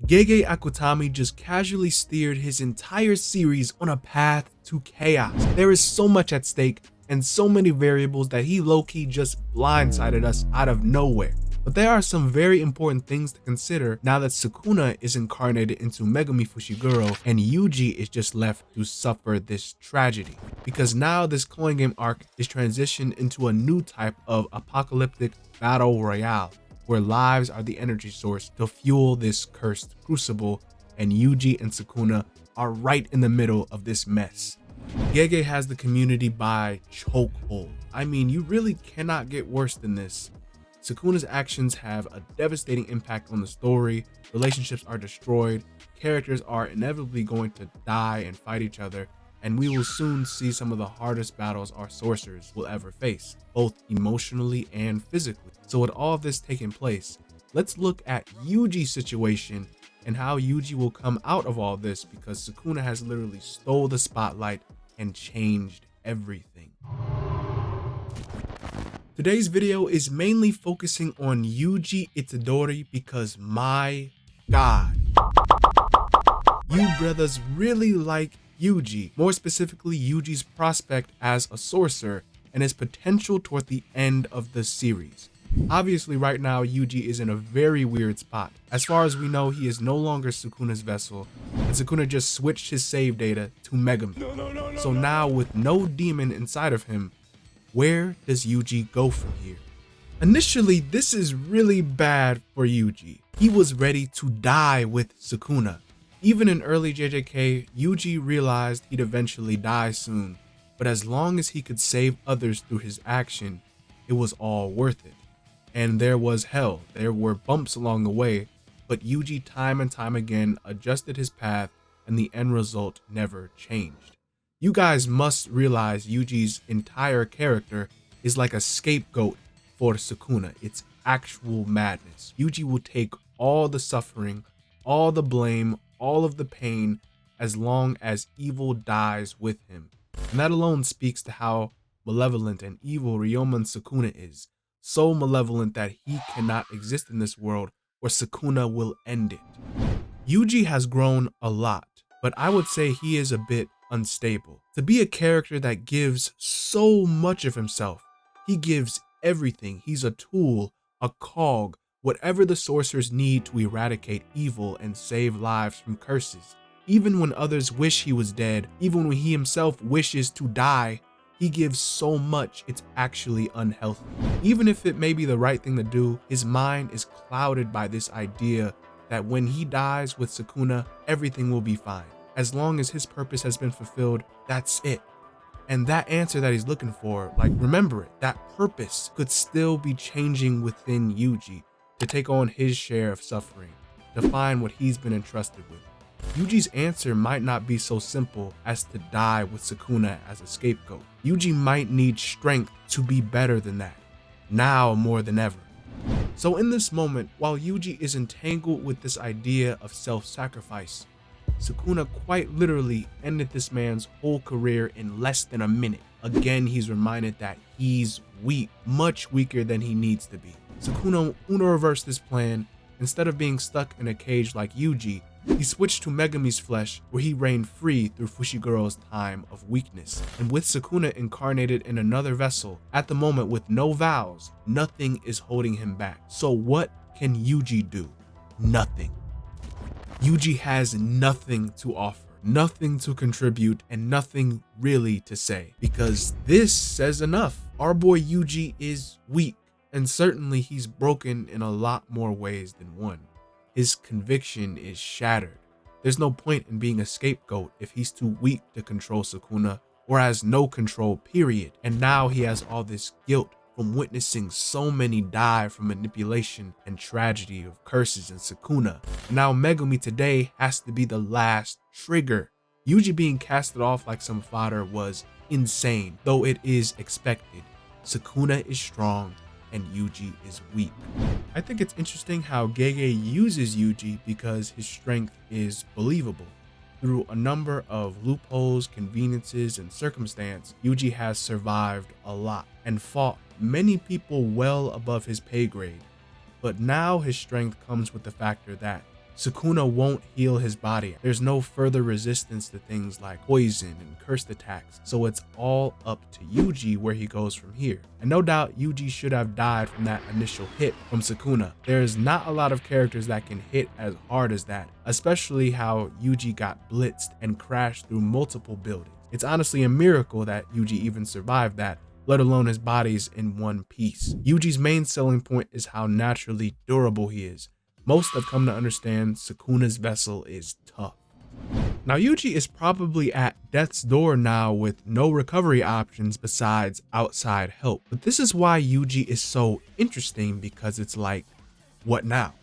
Gege Akutami just casually steered his entire series on a path to chaos. There is so much at stake and so many variables that he low-key just blindsided us out of nowhere. But there are some very important things to consider now that Sukuna is incarnated into Megumi Fushiguro and Yuji is just left to suffer this tragedy. Because now this coin game arc is transitioned into a new type of apocalyptic battle royale, where lives are the energy source to fuel this cursed crucible, and Yuji and Sukuna are right in the middle of this mess. Gege has the community by chokehold. I mean, you really cannot get worse than this. Sukuna's actions have a devastating impact on the story, relationships are destroyed, characters are inevitably going to die and fight each other, and we will soon see some of the hardest battles our sorcerers will ever face, both emotionally and physically. So with all of this taking place, let's look at Yujis situation and how Yuji will come out of all this, because Sukuna has literally stole the spotlight and changed everything. Today's video is mainly focusing on Yuji Itadori because my god, you brothers really like Yuji, more specifically Yuji's prospect as a sorcerer and his potential toward the end of the series. Obviously right now Yuji is in a very weird spot. As far as we know, he is no longer Sukuna's vessel, and Sukuna just switched his save data to Megumi. So now with no demon inside of him, where does Yuji go from here? Initially, this is really bad for Yuji. He was ready to die with Sukuna. Even in early JJK, Yuji realized he'd eventually die soon, but as long as he could save others through his action, it was all worth it. And there was hell, there were bumps along the way, but Yuji time and time again adjusted his path and the end result never changed. You guys must realize Yuji's entire character is like a scapegoat for Sukuna. It's actual madness. Yuji will take all the suffering, all the blame, all of the pain, as long as evil dies with him. And that alone speaks to how malevolent and evil Ryomen Sukuna is. So malevolent that he cannot exist in this world, or Sukuna will end it. Yuji has grown a lot, but I would say he is a bit unstable. To be a character that gives so much of himself, he gives everything. He's a tool, a cog, whatever the sorcerers need to eradicate evil and save lives from curses. Even when others wish he was dead, even when he himself wishes to die, he gives so much it's actually unhealthy. Even if it may be the right thing to do, his mind is clouded by this idea that when he dies with Sukuna, everything will be fine. As long as his purpose has been fulfilled, that's it. And that answer that he's looking for, like, remember it, that purpose could still be changing within Yuji to take on his share of suffering, to find what he's been entrusted with. Yuji's answer might not be so simple as to die with Sukuna as a scapegoat. Yuji might need strength to be better than that, now more than ever. So in this moment, while Yuji is entangled with this idea of self-sacrifice, Sukuna quite literally ended this man's whole career in less than a minute. Again, he's reminded that he's weak, much weaker than he needs to be. Sukuna reversed this plan. Instead of being stuck in a cage like Yuji, he switched to Megumi's flesh, where he reigned free through Fushiguro's time of weakness. And with Sukuna incarnated in another vessel, at the moment with no vows, nothing is holding him back. So what can Yuji do? Nothing. Yuji has nothing to offer, nothing to contribute, and nothing really to say, because this says enough. Our boy Yuji is weak, and certainly he's broken in a lot more ways than one. His conviction is shattered. There's no point in being a scapegoat if he's too weak to control Sukuna, or has no control, period. And now he has all this guilt from witnessing so many die from manipulation and tragedy of curses in Sukuna. Now Megumi today has to be the last trigger. Yuji being casted off like some fodder was insane, though it is expected. Sukuna is strong and Yuji is weak. I think it's interesting how Gege uses Yuji because his strength is believable. Through a number of loopholes, conveniences, and circumstance, Yuji has survived a lot and fought many people well above his pay grade. But now his strength comes with the factor that Sukuna won't heal his body. There's no further resistance to things like poison and cursed attacks, so it's all up to Yuji where he goes from here. And no doubt Yuji should have died from that initial hit from Sukuna. There's not a lot of characters that can hit as hard as that, especially how Yuji got blitzed and crashed through multiple buildings. It's honestly a miracle that Yuji even survived that, let alone his body's in one piece. Yuji's main selling point is how naturally durable he is. Most have come to understand Sukuna's vessel is tough. Now Yuji is probably at death's door now with no recovery options besides outside help. But this is why Yuji is so interesting, because it's like, what now?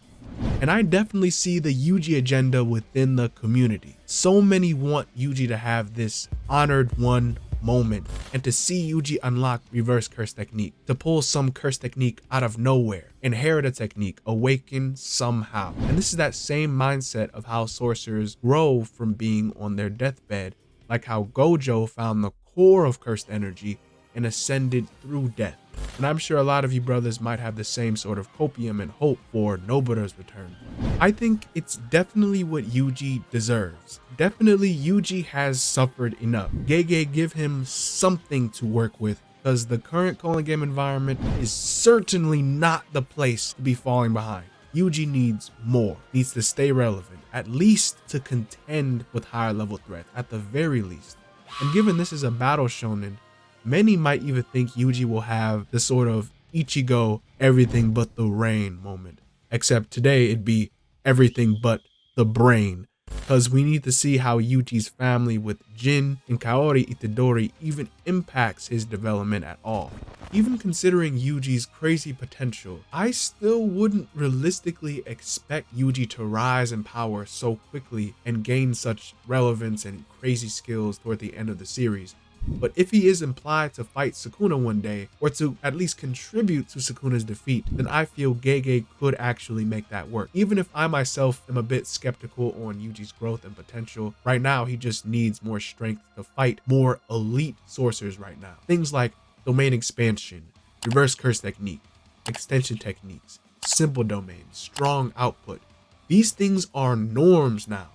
And I definitely see the Yuji agenda within the community. So many want Yuji to have this honored one moment and to see Yuji unlock reverse curse technique, to pull some curse technique out of nowhere, inherit a technique, awaken somehow. And this is that same mindset of how sorcerers grow from being on their deathbed, like how Gojo found the core of cursed energy and ascended through death. And I'm sure a lot of you brothers might have the same sort of copium and hope for Nobuta's return. I think it's definitely what Yuji deserves. Definitely Yuji has suffered enough. Gege, give him something to work with, because the current Calling Game environment is certainly not the place to be falling behind. Yuji needs more, needs to stay relevant, at least to contend with higher level threats, at the very least. And given this is a battle shonen, many might even think Yuji will have the sort of Ichigo everything but the rain moment, except today it'd be everything but the brain, because we need to see how Yuji's family with Jin and Kaori Itadori even impacts his development at all. Even considering Yuji's crazy potential, I still wouldn't realistically expect Yuji to rise in power so quickly and gain such relevance and crazy skills toward the end of the series. But if he is implied to fight Sukuna one day, or to at least contribute to Sukuna's defeat, then I feel Gege could actually make that work. Even if I myself am a bit skeptical on Yuji's growth and potential, right now he just needs more strength to fight more elite sorcerers right now. Things like domain expansion, reverse curse technique, extension techniques, simple domains, strong output. These things are norms now.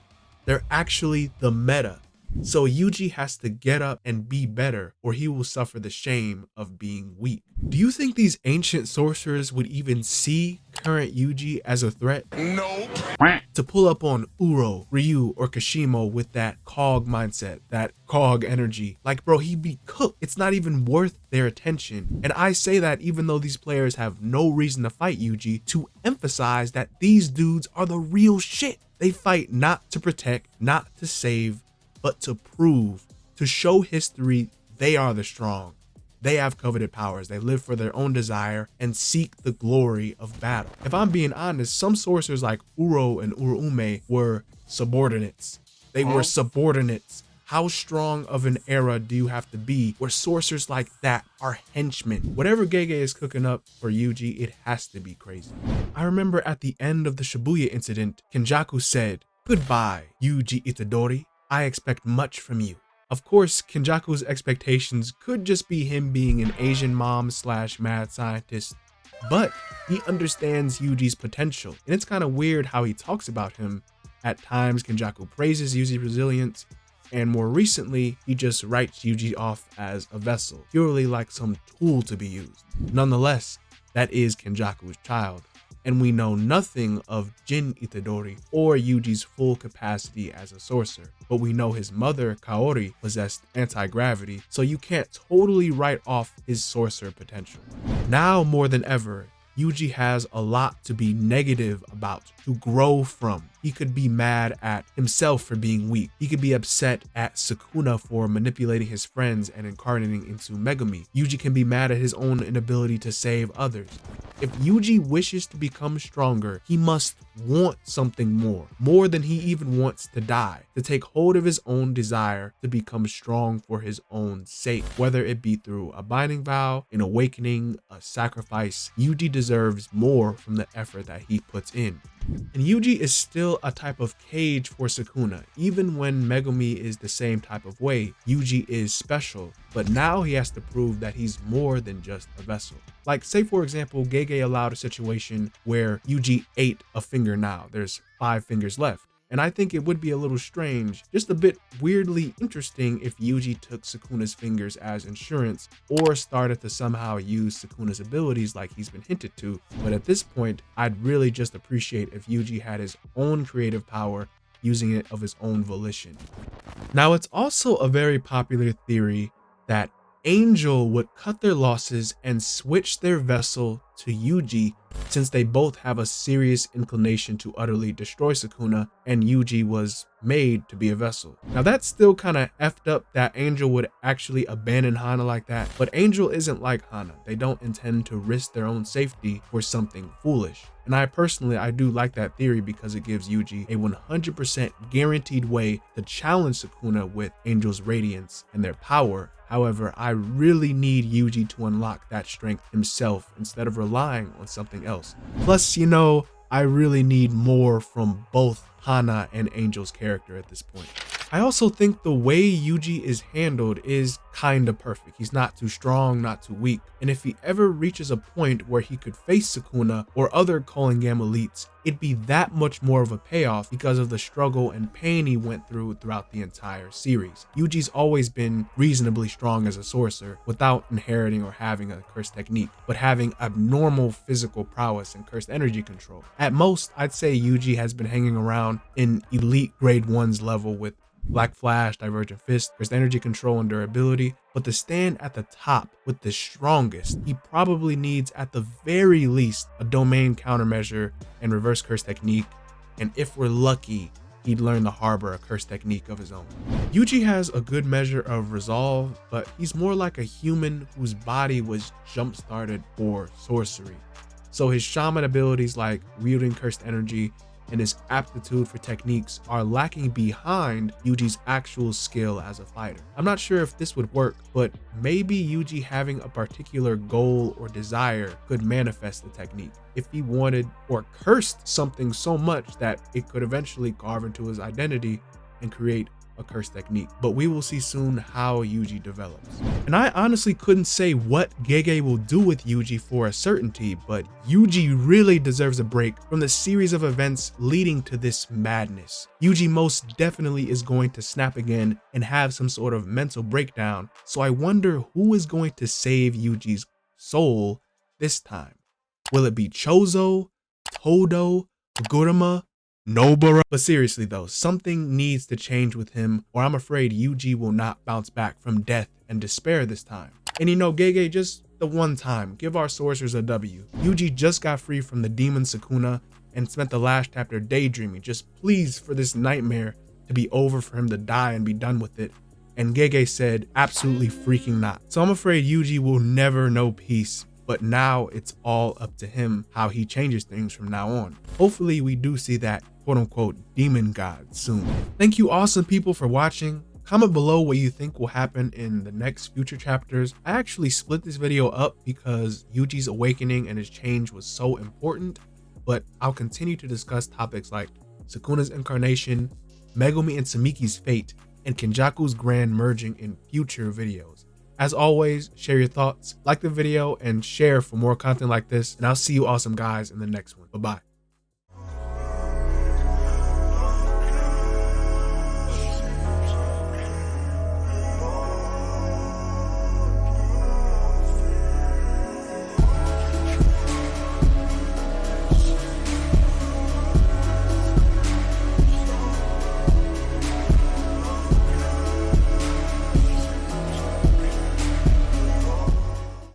They're actually the meta. So Yuji has to get up and be better, or he will suffer the shame of being weak. Do you think these ancient sorcerers would even see current Yuji as a threat? Nope. To pull up on Uro, Ryu, or Kashimo with that Cog mindset, that Cog energy, like bro, he'd be cooked. It's not even worth their attention. And I say that even though these players have no reason to fight Yuji, to emphasize that these dudes are the real shit. They fight not to protect, not to save, but to prove, to show history they are the strong. They have coveted powers. They live for their own desire and seek the glory of battle. If I'm being honest, some sorcerers like Uro and Urume were subordinates. They were subordinates. How strong of an era do you have to be where sorcerers like that are henchmen? Whatever Gege is cooking up for Yuji, it has to be crazy. I remember at the end of the Shibuya incident, Kenjaku said, "Goodbye, Yuji Itadori. I expect much from you." Of course, Kenjaku's expectations could just be him being an Asian mom / mad scientist, but he understands Yuji's potential, and it's kind of weird how he talks about him. At times, Kenjaku praises Yuji's resilience, and more recently, he just writes Yuji off as a vessel, purely like some tool to be used. Nonetheless, that is Kenjaku's child, and we know nothing of Jin Itadori or Yuji's full capacity as a sorcerer, but we know his mother, Kaori, possessed anti-gravity, so you can't totally write off his sorcerer potential. Now more than ever, Yuji has a lot to be negative about, to grow from. He could be mad at himself for being weak. He could be upset at Sukuna for manipulating his friends and incarnating into Megami. Yuji can be mad at his own inability to save others. If Yuji wishes to become stronger, he must want something more than he even wants to die, to take hold of his own desire to become strong for his own sake, whether it be through a binding vow, an awakening, a sacrifice. Yuji deserves more from the effort that he puts in. And Yuji is still a type of cage for Sukuna. Even when Megumi is the same type of way, Yuji is special, but now he has to prove that he's more than just a vessel. Like, say for example, Gege allowed a situation where Yuji ate a finger now. There's 5 fingers left. And I think it would be a little strange, just a bit weirdly interesting if Yuji took Sukuna's fingers as insurance or started to somehow use Sukuna's abilities like he's been hinted to. But at this point, I'd really just appreciate if Yuji had his own creative power, using it of his own volition. Now, it's also a very popular theory that Angel would cut their losses and switch their vessel to Yuji, since they both have a serious inclination to utterly destroy Sukuna, and Yuji was made to be a vessel. Now that's still kind of effed up that Angel would actually abandon Hana like that, but Angel isn't like Hana. They don't intend to risk their own safety for something foolish. And I do like that theory because it gives Yuji a 100% guaranteed way to challenge Sukuna with Angel's radiance and their power. However, I really need Yuji to unlock that strength himself instead of relying on something else. Plus, you know, I really need more from both Hana and Angel's character at this point. I also think the way Yuji is handled is kinda perfect. He's not too strong, not too weak. And if he ever reaches a point where he could face Sukuna or other Calling Game elites, it'd be that much more of a payoff because of the struggle and pain he went throughout the entire series. Yuji's always been reasonably strong as a sorcerer without inheriting or having a cursed technique, but having abnormal physical prowess and cursed energy control. At most, I'd say Yuji has been hanging around in elite grade 1's level with Black Flash, Divergent Fist, cursed energy control and durability, but to stand at the top with the strongest, he probably needs at the very least a domain countermeasure and reverse curse technique, and if we're lucky, he'd learn to harbor a curse technique of his own. Yuji has a good measure of resolve, but he's more like a human whose body was jump-started for sorcery. So his shaman abilities like wielding cursed energy and his aptitude for techniques are lacking behind Yuji's actual skill as a fighter. I'm not sure if this would work, but maybe Yuji having a particular goal or desire could manifest the technique. If he wanted or cursed something so much that it could eventually carve into his identity and create a curse technique. But we will see soon how Yuji develops. And I honestly couldn't say what Gege will do with Yuji for a certainty, but Yuji really deserves a break from the series of events leading to this madness. Yuji most definitely is going to snap again and have some sort of mental breakdown, so I wonder who is going to save Yuji's soul this time. Will it be Chozo, Todo, Guruma, Nobara? But seriously though, something needs to change with him, or I'm afraid Yuji will not bounce back from death and despair this time. And you know, Gege, just the one time, give our sorcerers a W. Yuji just got free from the demon Sukuna and spent the last chapter daydreaming, just pleased for this nightmare to be over, for him to die and be done with it. And Gege said, absolutely freaking not. So I'm afraid Yuji will never know peace. But now it's all up to him how he changes things from now on. Hopefully we do see that quote-unquote demon god soon. Thank you awesome people for watching. Comment below what you think will happen in the next future chapters. I actually split this video up because Yuji's awakening and his change was so important, but I'll continue to discuss topics like Sukuna's incarnation, Megumi and Samiki's fate, and Kenjaku's grand merging in future videos. As always, share your thoughts, like the video, and share for more content like this. And I'll see you awesome guys in the next one. Bye-bye.